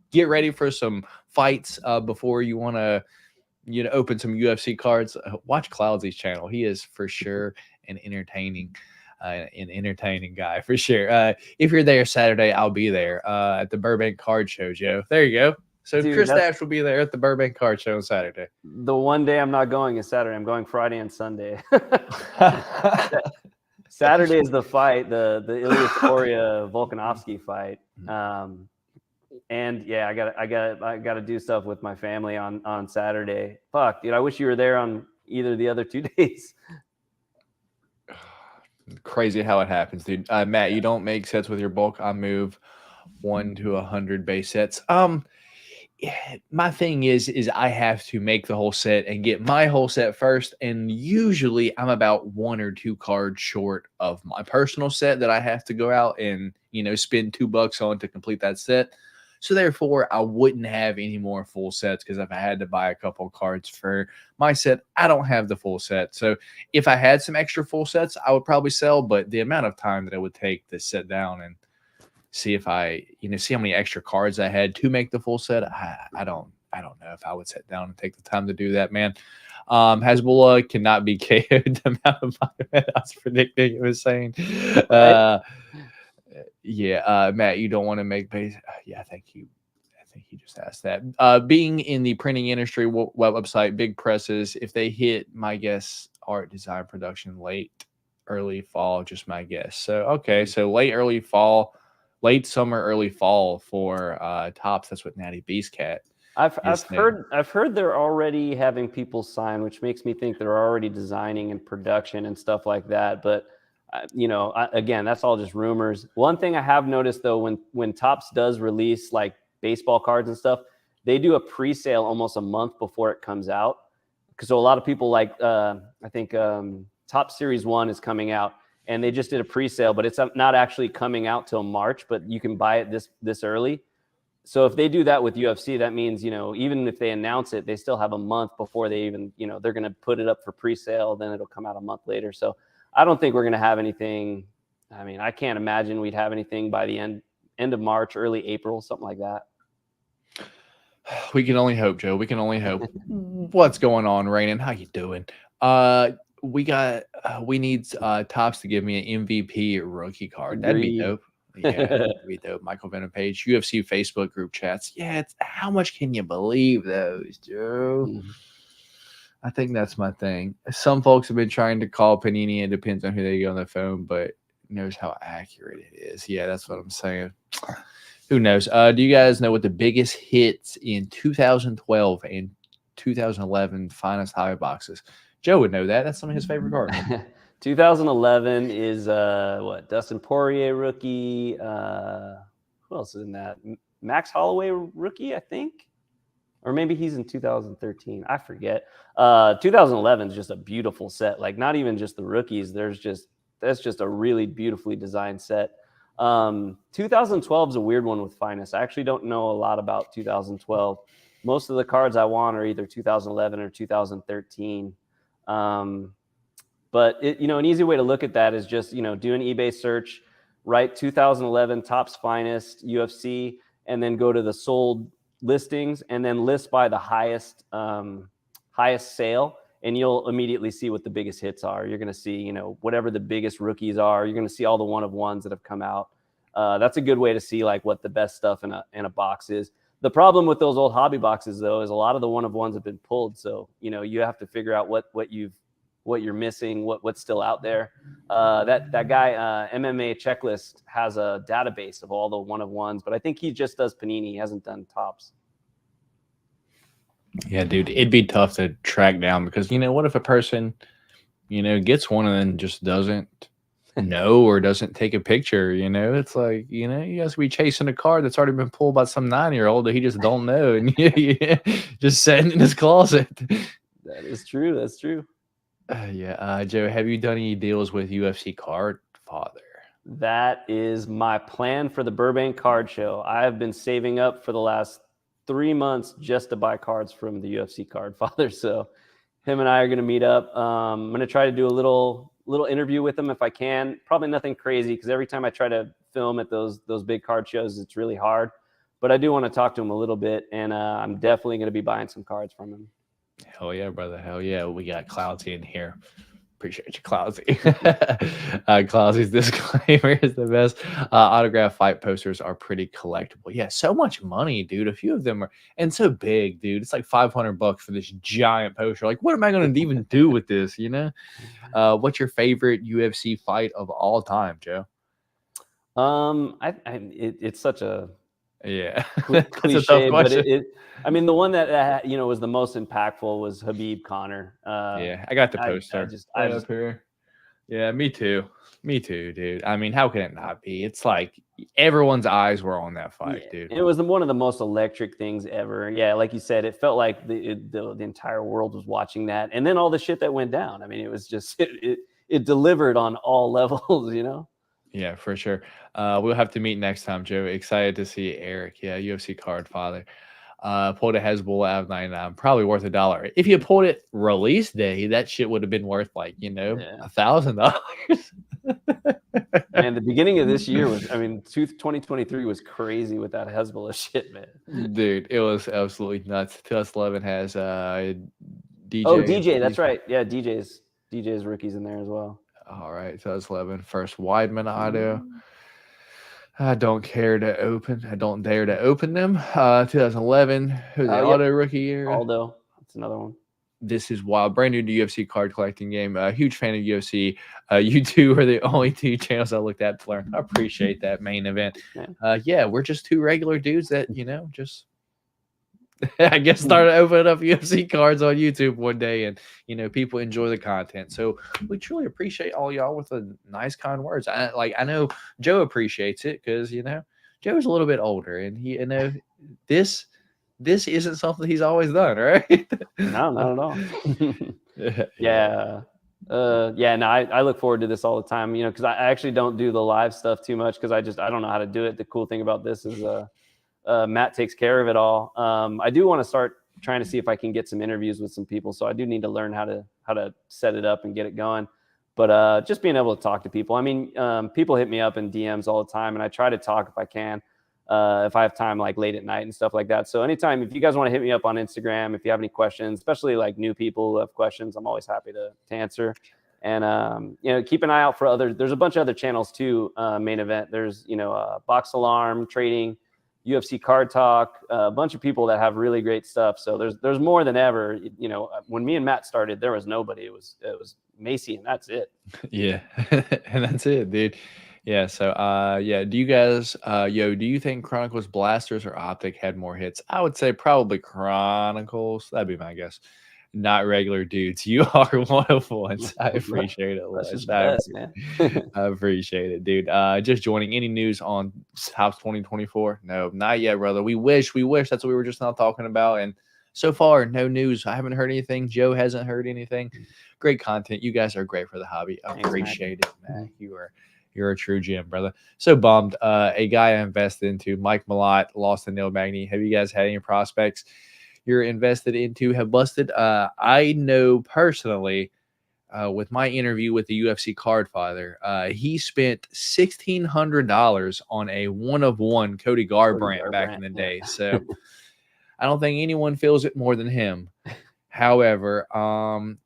get ready for some fights before you want to open some UFC cards, watch Cloudsy's channel. He is for sure an entertaining guy for sure. If you're there Saturday, I'll be there at the Burbank Card Show, Joe. There you go. So dude, Chris Stache will be there at the Burbank Card Show on Saturday. The one day I'm not going is Saturday. I'm going Friday and Sunday. Saturday is the fight, the Ilya Topuria Volkanovski fight. And yeah, I got to do stuff with my family on Saturday. Fuck, dude, I wish you were there on either the other 2 days. Crazy how it happens, dude. Matt, you don't make sets with your bulk. I move 1 to 100 base sets. Yeah, my thing is I have to make the whole set and get my whole set first, and usually I'm about 1 or 2 cards short of my personal set that I have to go out and spend $2 on to complete that set. So therefore, I wouldn't have any more full sets, because if I had to buy a couple cards for my set, I don't have the full set. So if I had some extra full sets, I would probably sell, but the amount of time that it would take to sit down and see if I, see how many extra cards I had to make the full set. I don't know if I would sit down and take the time to do that, man. Hezbollah cannot be KO'd the amount of time I was predicting. It was saying, yeah, Matt, you don't want to make base. Yeah, I think he just asked that. Being in the printing industry, website, big presses, if they hit, my guess, art design production late, early fall, just my guess. So, okay. So late summer, early fall for Tops. That's what Natty Beastcat. I've heard they're already having people sign, which makes me think they're already designing and production and stuff like that. But again, that's all just rumors. One thing I have noticed though, when Tops does release like baseball cards and stuff, they do a pre-sale almost a month before it comes out. So a lot of people like I think Top Series 1 is coming out, and they just did a pre-sale, but it's not actually coming out till March, but you can buy it this early. So if they do that with UFC, that means, even if they announce it, they still have a month before they even, they're going to put it up for pre-sale, then it'll come out a month later. So I don't think we're going to have anything. I mean, I can't imagine we'd have anything by the end of March, early April, something like that. We can only hope, Joe. We can only hope. What's going on, Rainin? How you doing? We need Tops to give me an MVP rookie card. That'd be dope. Yeah, that'd be dope. Michael Venom page, UFC Facebook group chats. Yeah, how much can you believe those, Joe? I think that's my thing. Some folks have been trying to call Panini. It depends on who they get on the phone, but knows how accurate it is. Yeah, that's what I'm saying. Who knows? Do you guys know what the biggest hits in 2012 and 2011 finest hobby boxes? Joe would know that. That's some of his favorite cards. 2011 is what? Dustin Poirier rookie. Who else is in that? Max Holloway rookie, I think. Or maybe he's in 2013. I forget. 2011 is just a beautiful set. Like, not even just the rookies. That's just a really beautifully designed set. 2012 is a weird one with finest. I actually don't know a lot about 2012. Most of the cards I want are either 2011 or 2013. But an easy way to look at that is just, do an eBay search, write 2011 Tops Finest UFC, and then go to the sold listings and then list by the highest sale, and you'll immediately see what the biggest hits are. You're going to see, whatever the biggest rookies are. You're going to see all the one-of-ones that have come out. That's a good way to see like what the best stuff in a box is. The problem with those old hobby boxes though is a lot of the one-of-ones have been pulled. So, you have to figure out what you're missing, what's still out there. That guy, MMA Checklist, has a database of all the one-of-ones, but I think he just does Panini. He hasn't done Tops. Yeah, dude, it'd be tough to track down because, what if a person, gets one and then just doesn't know or doesn't take a picture, It's like, you guys be chasing a card that's already been pulled by some 9-year-old that he just don't know and just sitting in his closet. That is true. That's true. Joe, have you done any deals with UFC Card Father? That is my plan for the Burbank Card Show. I have been saving up for the last 3 months just to buy cards from the UFC Card Father. So him and I are going to meet up. I'm going to try to do a little interview with him if I can. Probably nothing crazy because every time I try to film at those big card shows, it's really hard. But I do want to talk to him a little bit, and I'm definitely going to be buying some cards from him. Hell yeah, brother. Hell yeah. We got Cloudsy in here. Appreciate you, Cloudsy. Cloudsy's disclaimer is the best. Autograph fight posters are pretty collectible. Yeah, so much money, dude. A few of them are, and so big, dude. It's like $500 for this giant poster. Like, what am I going to even do with this, What's your favorite UFC fight of all time, Joe? It's such a Yeah, that's a tough cliche, but question. I mean, the one that was the most impactful was Habib Connor. Yeah, I got the I poster just right up here. Yeah, me too. Me too, dude. I mean, how can it not be? It's like everyone's eyes were on that fight, yeah, dude. it was one of the most electric things ever. Yeah, like you said, it felt like the entire world was watching that, and then all the shit that went down. I mean, it was just it delivered on all levels, Yeah, for sure. We'll have to meet next time, Joe. Excited to see Eric. Yeah, UFC card father. Pulled a Hezbollah out of 99, probably worth $1. If you pulled it release day, that shit would have been worth like, Yeah. $1,000. Man, the beginning of this year was, I mean, 2023 was crazy with that Hezbollah shit, man. Dude, it was absolutely nuts. 2011 has DJ. Oh, DJ, that's right. Yeah, DJ's rookies in there as well. All right, 2011 first Weidman auto. I don't care to open. I don't dare to open them. 2011, who's the auto rookie year? Aldo, that's another one. This is wild. Brand new to UFC card collecting game. Huge fan of UFC. You two are the only two channels I looked at to learn. I appreciate that main event. Yeah, we're just two regular dudes that, just I guess started opening up UFC cards on YouTube one day, and people enjoy the content. So we truly appreciate all y'all with the nice, kind words. I know Joe appreciates it because Joe's a little bit older, and he this isn't something he's always done, right? No, not at all. Yeah. No, I look forward to this all the time, because I actually don't do the live stuff too much because I don't know how to do it. The cool thing about this is Matt takes care of it all. I do want to start trying to see if I can get some interviews with some people. So I do need to learn how to set it up and get it going. But just being able to talk to people. I mean, people hit me up in DMs all the time, and I try to talk if I can. If I have time, like late at night and stuff like that. So anytime, if you guys want to hit me up on Instagram, if you have any questions, especially like new people who have questions, I'm always happy to answer. And, keep an eye out for there's a bunch of other channels too. Main event. There's, Box Alarm, Trading, UFC Card Talk, a bunch of people that have really great stuff. So there's more than ever. When me and Matt started, there was nobody. It was Macy, and that's it. Yeah, and that's it, dude. Yeah. So, do you guys, do you think Chronicles Blasters or Optic had more hits? I would say probably Chronicles. That'd be my guess. Not regular dudes. You are one of ones. I appreciate it. That's just best, man. I appreciate it, dude. Just joining. Any news on House 2024? No, not yet, brother. We wish. That's what we were just now talking about. And so far, no news. I haven't heard anything. Joe hasn't heard anything. Great content. You guys are great for the hobby. I appreciate it, man. You're a true gem, brother. So bummed. A guy I invested into, Mike Malott, lost to Neil Magny. Have you guys had any prospects you're invested into have busted? I know personally, with my interview with the UFC card father, he spent $1,600 on a 1-of-1 Cody Garbrandt back in the day. So I don't think anyone feels it more than him. However,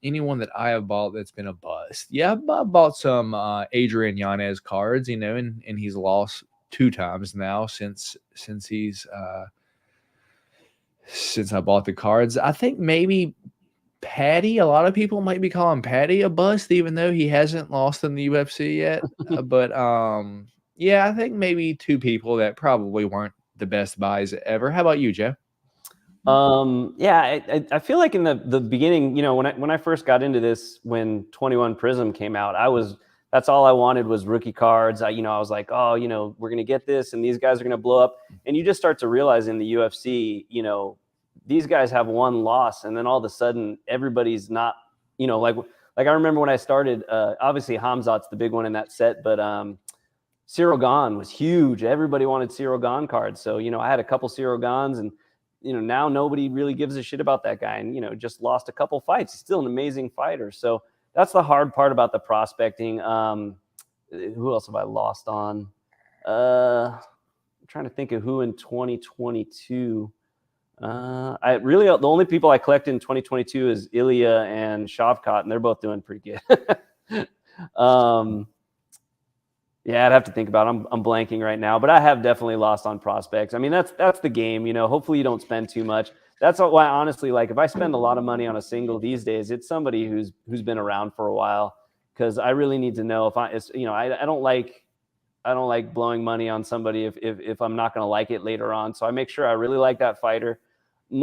anyone that I have bought that's been a bust. Yeah, I bought some Adrian Yanez cards, and he's lost 2 times now since I bought the cards. I think maybe Patty, a lot of people might be calling Patty a bust, even though he hasn't lost in the UFC yet. But I think maybe 2 people that probably weren't the best buys ever. How about you, Jeff? I feel like in the beginning, when I first got into this, when 21 Prism came out, that's all I wanted was rookie cards. I was like, oh, we're going to get this and these guys are going to blow up. And you just start to realize in the UFC, these guys have one loss, and then all of a sudden everybody's not, like I remember when I started, obviously Hamzat's the big one in that set, but Cyril Gane was huge. Everybody wanted Cyril Gane cards. So, I had a couple Cyril Ganes, and now nobody really gives a shit about that guy, and just lost a couple fights. He's still an amazing fighter. So that's the hard part about the prospecting. Who else have I lost on? I'm trying to think of who in 2022. The only people I collect in 2022 is Ilya and Shavkat, and they're both doing pretty good. I'd have to think about it. I'm blanking right now, but I have definitely lost on prospects. I mean, that's the game, Hopefully you don't spend too much. That's why, honestly, like if I spend a lot of money on a single these days, it's somebody who's been around for a while, because I really need to know if I don't like like blowing money on somebody if I'm not going to like it later on. So I make sure I really like that fighter.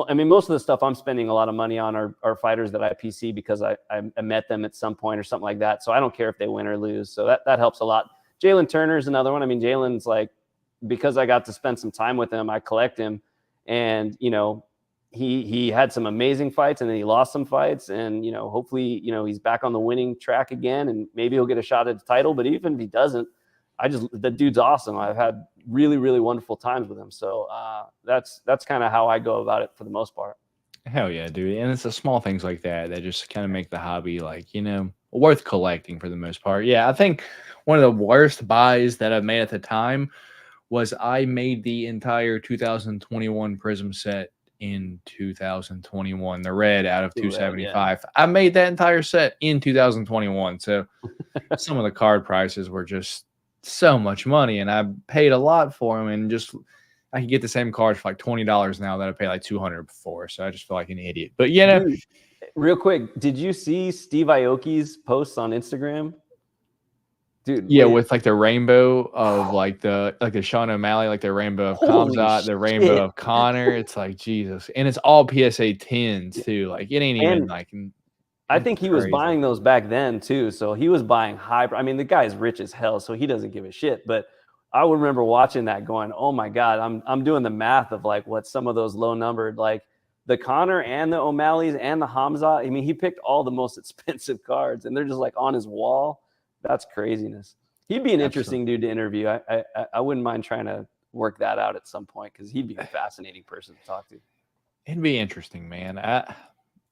I mean, most of the stuff I'm spending a lot of money on are fighters that I PC because I met them at some point or something like that. So I don't care if they win or lose. So that helps a lot. Jalen Turner's another one. I mean, Jalen's like, because I got to spend some time with him, I collect him, and he had some amazing fights, and then he lost some fights, and hopefully he's back on the winning track again, and maybe he'll get a shot at the title. But even if he doesn't, the dude's awesome. I've had really, really wonderful times with him. So that's kind of how I go about it for the most part. Hell yeah, dude. And it's the small things like that that just kind of make the hobby worth collecting for the most part. Yeah, I think one of the worst buys that I've made at the time was I made the entire 2021 Prism set in 2021, the red out of 275. Yeah. I made that entire set in 2021. So some of the card prices were just so much money, and I paid a lot for them, and just I can get the same card for like $20 now that I paid like $200 before. So I just feel like an idiot. But Dude, real quick, did you see Steve Aoki's posts on Instagram? Dude, yeah, with like the rainbow of like the Sean O'Malley, like the rainbow of Kamzat, the rainbow of Connor. It's like Jesus, and it's all PSA 10s too. Like it ain't even like. I think he was buying those back then too. So he was buying high. I mean, the guy's rich as hell, so he doesn't give a shit. But I would remember watching that, going, "Oh my god!" I'm doing the math of like what some of those low numbered, like the Connor and the O'Malley's and the Hamza. I mean, he picked all the most expensive cards, and they're just like on his wall. That's craziness. He'd be an interesting dude to interview. I wouldn't mind trying to work that out at some point, because he'd be a fascinating person to talk to. It'd be interesting, man.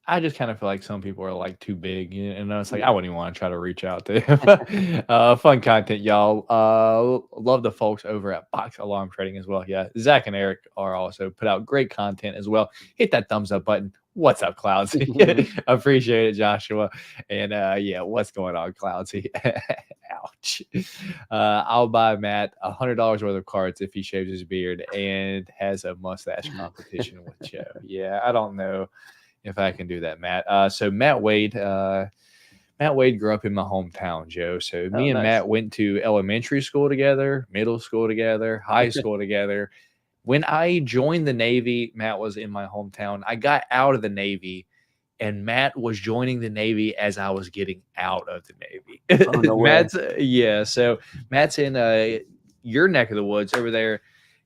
I just kind of feel like some people are like too big, and it's like I wouldn't even want to try to reach out to him. Fun content, y'all. Love the folks over at Box Alarm Trading as well. Yeah, Zach and Eric are also put out great content as well. Hit that thumbs up button. What's up, Cloudsy? Appreciate it, Joshua. And yeah, what's going on, Cloudsy? Ouch. I'll buy Matt $100 worth of cards if he shaves his beard and has a mustache competition with Joe. Yeah, I don't know if I can do that, Matt. So Matt Wade grew up in my hometown, Joe. So me and Matt went to elementary school together, middle school together, high school together. When I joined the Navy, Matt was in my hometown. I got out of the Navy, and Matt was joining the Navy as I was getting out of the Navy. Oh, no so Matt's in your neck of the woods over there,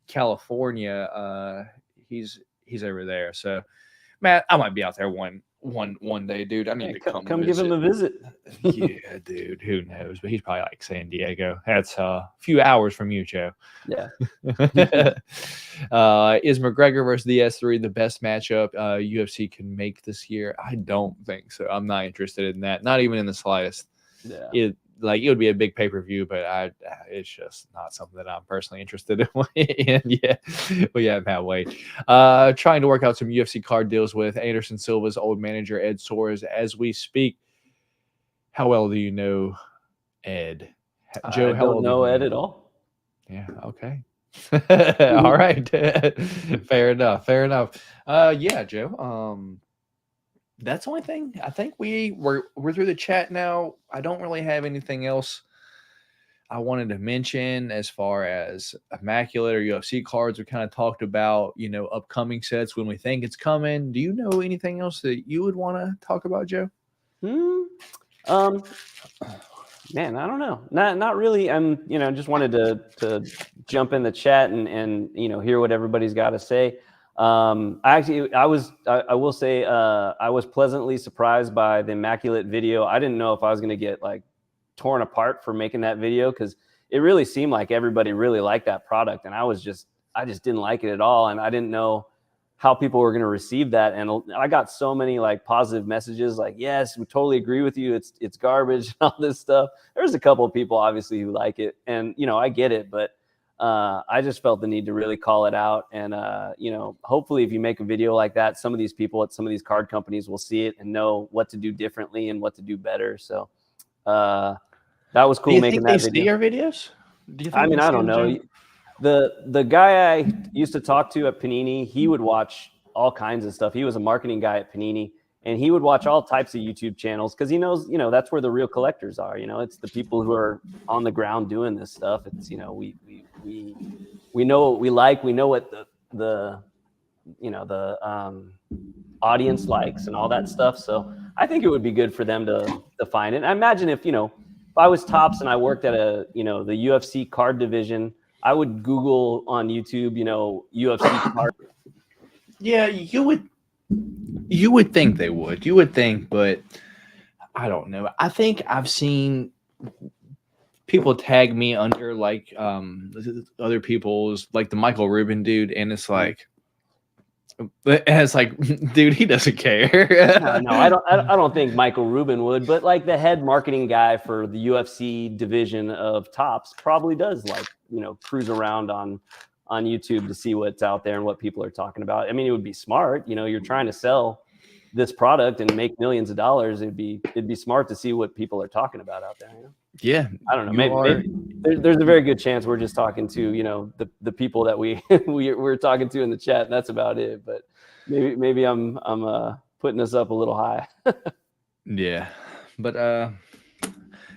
California. He's over there. So Matt, I might be out there one day, dude. I need to come give him a visit. Yeah, dude. Who knows? But he's probably like San Diego. That's a few hours from you, Joe. Yeah. Is McGregor versus the S3 the best matchup UFC can make this year? I don't think so. I'm not interested in that. Not even in the slightest. Yeah. It would be a big pay-per-view, but it's just not something that I'm personally interested in. Yeah, Matt Wade. Trying to work out some UFC card deals with Anderson Silva's old manager, Ed Soares, as we speak. How well do you know Ed? Joe, I don't know Ed at all. Yeah, okay. All right. Fair enough. Yeah, Joe. That's the only thing. I think we're through the chat now. I don't really have anything else I wanted to mention as far as Immaculate or UFC cards. We kind of talked about, upcoming sets when we think it's coming. Do you know anything else that you would want to talk about, Joe? Man, I don't know. Not really. I'm, just wanted to jump in the chat and hear what everybody's got to say. I will say, I was pleasantly surprised by the Immaculate video. I didn't know if I was going to get like torn apart for making that video, because it really seemed like everybody really liked that product, and I just didn't like it at all, and I didn't know how people were going to receive that. And I got so many like positive messages, like, yes, we totally agree with you, it's garbage and all this stuff. There's a couple of people obviously who like it, and I get it, but I just felt the need to really call it out. And, hopefully if you make a video like that, some of these people at some of these card companies will see it and know what to do differently and what to do better. So that was cool making that video. Do you think they see our videos? I don't know. The guy I used to talk to at Panini, he would watch all kinds of stuff. He was a marketing guy at Panini, and he would watch all types of YouTube channels because he knows, that's where the real collectors are. It's the people who are on the ground doing this stuff. It's, we know what we like. We know what the audience likes and all that stuff. So I think it would be good for them to find it. And I imagine if I was Topps and I worked at the UFC card division, I would Google on YouTube, UFC card. Yeah, you would think they would. You would think, but I don't know. I think I've seen people tag me under like other people's, like the Michael Rubin dude, and it's like, dude, he doesn't care. No, I don't think Michael Rubin would, but like the head marketing guy for the UFC division of Topps probably does cruise around on YouTube to see what's out there and what people are talking about. I mean, it would be smart. You're trying to sell this product and make millions of dollars. It'd be smart to see what people are talking about out there. Yeah, I don't know. Maybe there's a very good chance we're just talking to the people that we're talking to in the chat, and that's about it. But maybe I'm putting us up a little high. Yeah, but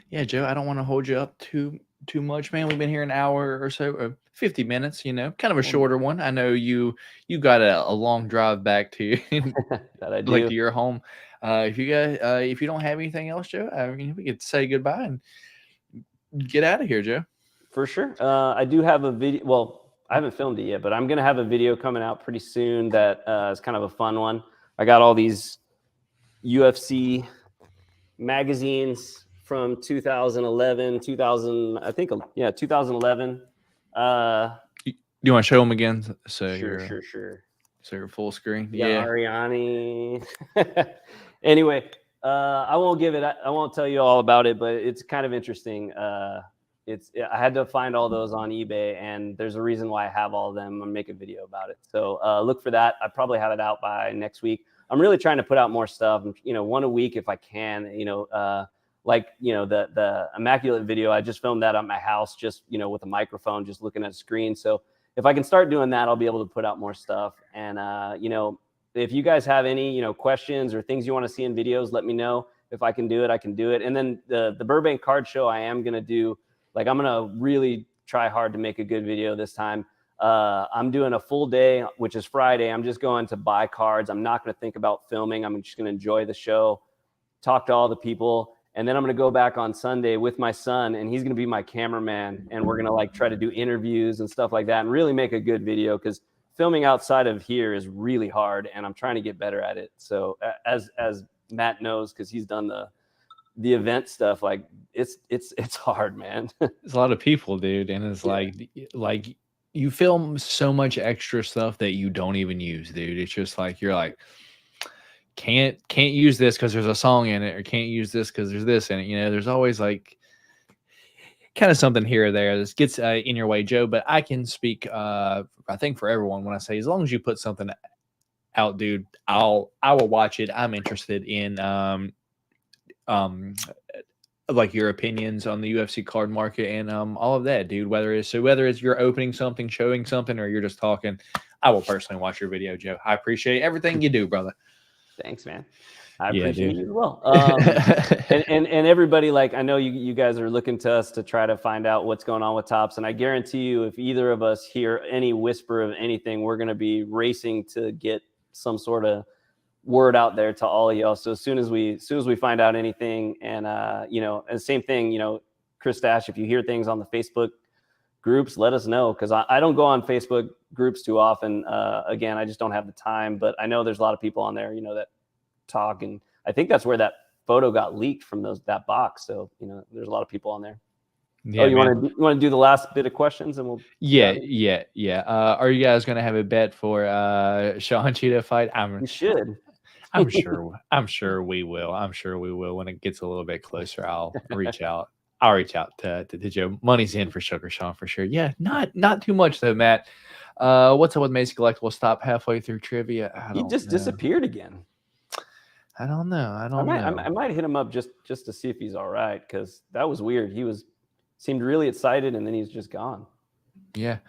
yeah, Joe, I don't want to hold you up too much, man. We've been here an hour or so, 50 minutes. Kind of a shorter one. I know you got a long drive back to that I do. like to your home. If you don't have anything else, Joe, I mean, we could say goodbye and get out of here, Joe. For sure. I do have a video. Well, I haven't filmed it yet, but I'm going to have a video coming out pretty soon that is kind of a fun one. I got all these UFC magazines from 2011. You want to show them again? So Sure. So you're full screen. Yeah. Ariani. Anyway, I won't tell you all about it, but it's kind of interesting. I had to find all those on eBay, and there's a reason why I have all of them. I'm gonna make a video about it. So look for that. I probably have it out by next week. I'm really trying to put out more stuff, one a week if I can, the immaculate video. I just filmed that at my house, just, with a microphone, just looking at a screen. So if I can start doing that, I'll be able to put out more stuff. And, if you guys have any, questions or things you want to see in videos, let me know. If I can do it, I can do it. And then the Burbank card show, I am going to do, I'm going to really try hard to make a good video this time. I'm doing a full day, which is Friday. I'm just going to buy cards. I'm not going to think about filming. I'm just going to enjoy the show, talk to all the people. And then I'm going to go back on Sunday with my son, and he's going to be my cameraman. And we're going to try to do interviews and stuff like that and really make a good video, because filming outside of here is really hard, and I'm trying to get better at it. So as Matt knows, because he's done the event stuff, it's hard, man. There's a lot of people, dude. And it's like you film so much extra stuff that you don't even use, dude. It's just you're can't use this because there's a song in it, or can't use this because there's this in it. There's always kind of something here or there that gets in your way, Joe. But I can speak, I think, for everyone when I say, as long as you put something out, dude, I will watch it. I'm interested in your opinions on the UFC card market and all of that, dude. Whether it's you're opening something, showing something, or you're just talking, I will personally watch your video, Joe. I appreciate everything you do, brother. Thanks, man. I appreciate you as well. And everybody, I know you guys are looking to us to try to find out what's going on with Topps. And I guarantee you, if either of us hear any whisper of anything, we're going to be racing to get some sort of word out there to all of y'all. So as soon as we find out anything, and and same thing, Chris Stache, if you hear things on the Facebook groups, let us know, because I don't go on Facebook groups too often. Again, I just don't have the time, but I know there's a lot of people on there, that talk, and I think that's where that photo got leaked from that box. So there's a lot of people on there. Yeah, you want to do the last bit of questions, and we'll yeah. Are you guys going to have a bet for Sean Cheetah fight? We should. I'm sure we will. I'm sure we will. When it gets a little bit closer, I'll reach out. I'll reach out to Joe. Money's in for Sugar Sean for sure. Yeah, not too much though, Matt. What's up with Macy Collectible? Stop halfway through trivia. He just disappeared again. I don't know. I might hit him up just to see if he's all right, because that was weird. He seemed really excited, and then he's just gone. Yeah.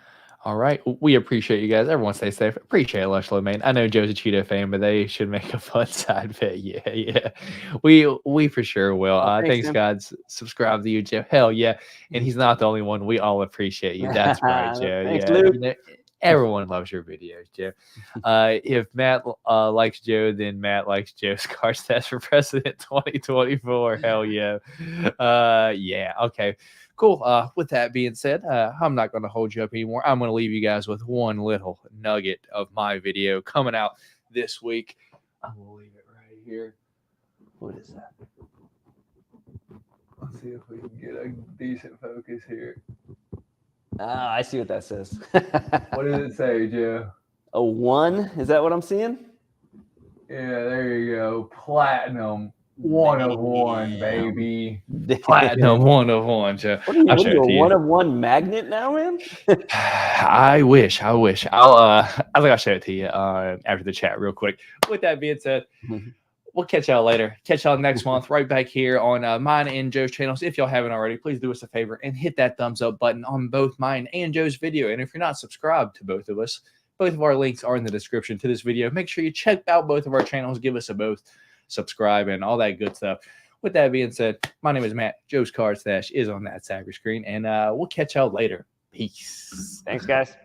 All right. We appreciate you guys. Everyone stay safe. Appreciate it, Lushlow, man. I know Joe's a Cheeto fan, but they should make a fun side bet. Yeah. We for sure will. Oh, thanks, Thanks, Tim. Mm-hmm. guys. Subscribe to you, Joe. Hell yeah. And he's not the only one. We all appreciate you. That's right, Joe. Thanks, Yeah. Luke. You know, everyone loves your videos, Joe. If Matt likes Joe, then Matt likes Joe's card stats for president 2024. Hell yeah. Yeah. Okay. Cool. With that being said, I'm not going to hold you up anymore. I'm going to leave you guys with one little nugget of my video coming out this week. I'm going to leave it right here. What is that? Let's see if we can get a decent focus here. Ah, I see what that says. What does it say, Joe? A 1? Is that what I'm seeing? Yeah, there you go. Platinum. 1 of 1, baby. Platinum 1 of 1, Joe. What are you, a 1 of 1 magnet now, man? I wish. I think I'll show it to you after the chat real quick. With that being said, we'll catch y'all later. Catch y'all next month right back here on mine and Joe's channels. If y'all haven't already, please do us a favor and hit that thumbs up button on both mine and Joe's video. And if you're not subscribed to both of us, both of our links are in the description to this video. Make sure you check out both of our channels. Give us a both subscribe and all that good stuff. With that being said, my name is Matt. Joe's card stash is on that side of your screen, and we'll catch y'all later. Peace. Thanks, guys.